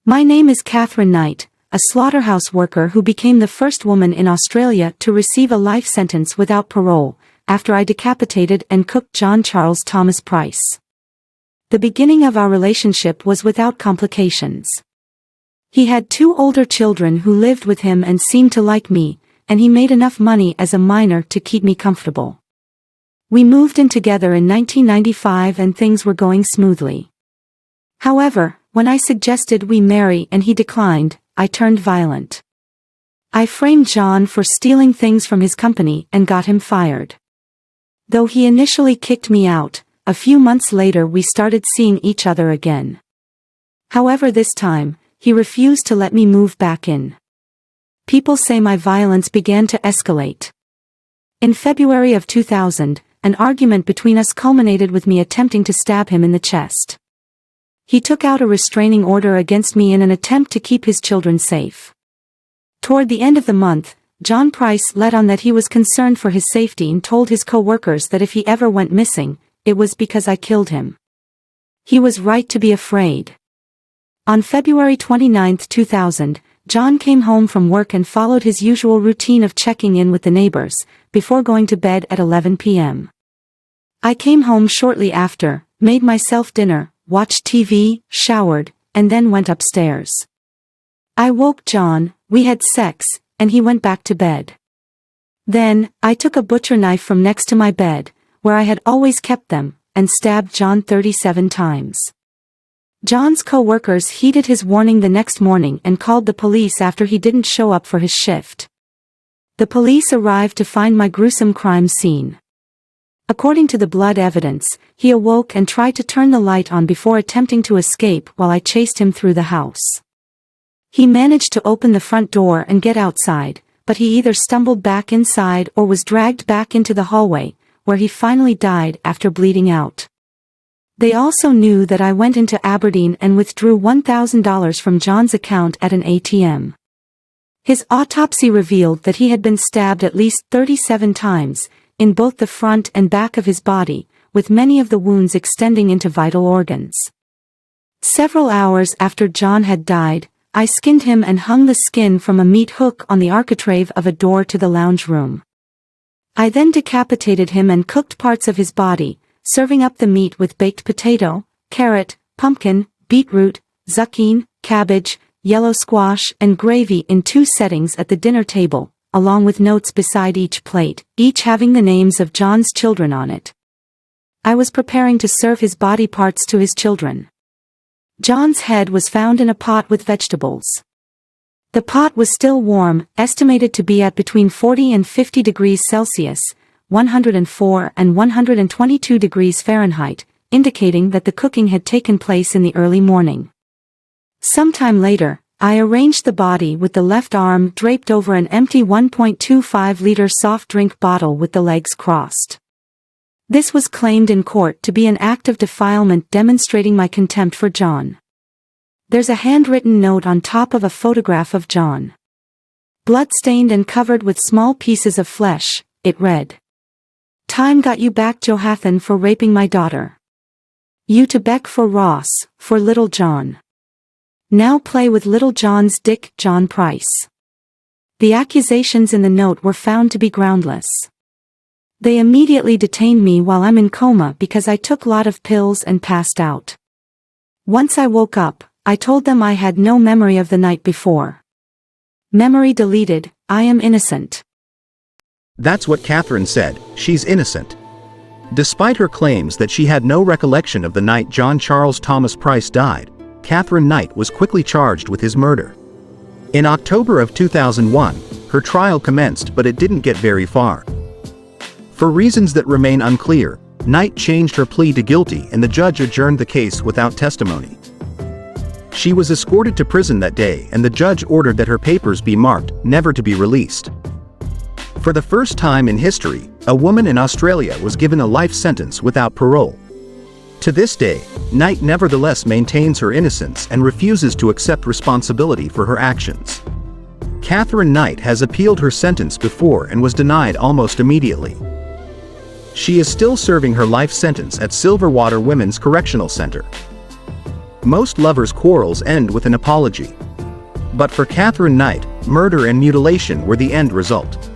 My name is Catherine Knight, a slaughterhouse worker who became the first woman in Australia to receive a life sentence without parole, after I decapitated and cooked John Charles Thomas Price. The beginning of our relationship was without complications. He had 2 older children who lived with him and seemed to like me, and he made enough money as a minor to keep me comfortable. We moved in together in 1995 and things were going smoothly. However, when I suggested we marry and he declined, I turned violent. I framed John for stealing things from his company and got him fired. Though he initially kicked me out, a few months later we started seeing each other again. However, this time, he refused to let me move back in. People say my violence began to escalate. In February of 2000, an argument between us culminated with me attempting to stab him in the chest. He took out a restraining order against me in an attempt to keep his children safe. Toward the end of the month, John Price let on that he was concerned for his safety and told his co-workers that if he ever went missing, it was because I killed him. He was right to be afraid. On February 29, 2000, John came home from work and followed his usual routine of checking in with the neighbors, before going to bed at 11 p.m. I came home shortly after, made myself dinner, watched TV, showered, and then went upstairs. I woke John, we had sex, and he went back to bed. Then, I took a butcher knife from next to my bed, where I had always kept them, and stabbed John 37 times. John's co-workers heeded his warning the next morning and called the police after he didn't show up for his shift. The police arrived to find my gruesome crime scene. According to the blood evidence, he awoke and tried to turn the light on before attempting to escape while I chased him through the house. He managed to open the front door and get outside, but he either stumbled back inside or was dragged back into the hallway, where he finally died after bleeding out. They also knew that I went into Aberdeen and withdrew $1,000 from John's account at an ATM. His autopsy revealed that he had been stabbed at least 37 times, in both the front and back of his body, with many of the wounds extending into vital organs. Several hours after John had died, I skinned him and hung the skin from a meat hook on the architrave of a door to the lounge room. I then decapitated him and cooked parts of his body, serving up the meat with baked potato, carrot, pumpkin, beetroot, zucchini, cabbage, yellow squash and gravy in 2 settings at the dinner table, along with notes beside each plate, each having the names of John's children on it. I was preparing to serve his body parts to his children. John's head was found in a pot with vegetables. The pot was still warm, estimated to be at between 40 and 50 degrees Celsius, 104 and 122 degrees Fahrenheit, indicating that the cooking had taken place in the early morning. Sometime later, I arranged the body with the left arm draped over an empty 1.25-liter soft drink bottle with the legs crossed. This was claimed in court to be an act of defilement demonstrating my contempt for John. There's a handwritten note on top of a photograph of John. Blood-stained and covered with small pieces of flesh, it read, "Time got you back, Johathan, for raping my daughter. You to Beck for Ross, for little John. Now play with little John's dick, John Price." The accusations in the note were found to be groundless. They immediately detained me while I'm in coma because I took a lot of pills and passed out. Once I woke up, I told them I had no memory of the night before. Memory deleted, I am innocent. That's what Catherine said, she's innocent. Despite her claims that she had no recollection of the night John Charles Thomas Price died, Catherine Knight was quickly charged with his murder. In October of 2001, her trial commenced, but it didn't get very far. For reasons that remain unclear, Knight changed her plea to guilty and the judge adjourned the case without testimony. She was escorted to prison that day and the judge ordered that her papers be marked, never to be released. For the first time in history, a woman in Australia was given a life sentence without parole. To this day, Knight nevertheless maintains her innocence and refuses to accept responsibility for her actions. Catherine Knight has appealed her sentence before and was denied almost immediately. She is still serving her life sentence at Silverwater Women's Correctional Center. Most lovers' quarrels end with an apology. But for Catherine Knight, murder and mutilation were the end result.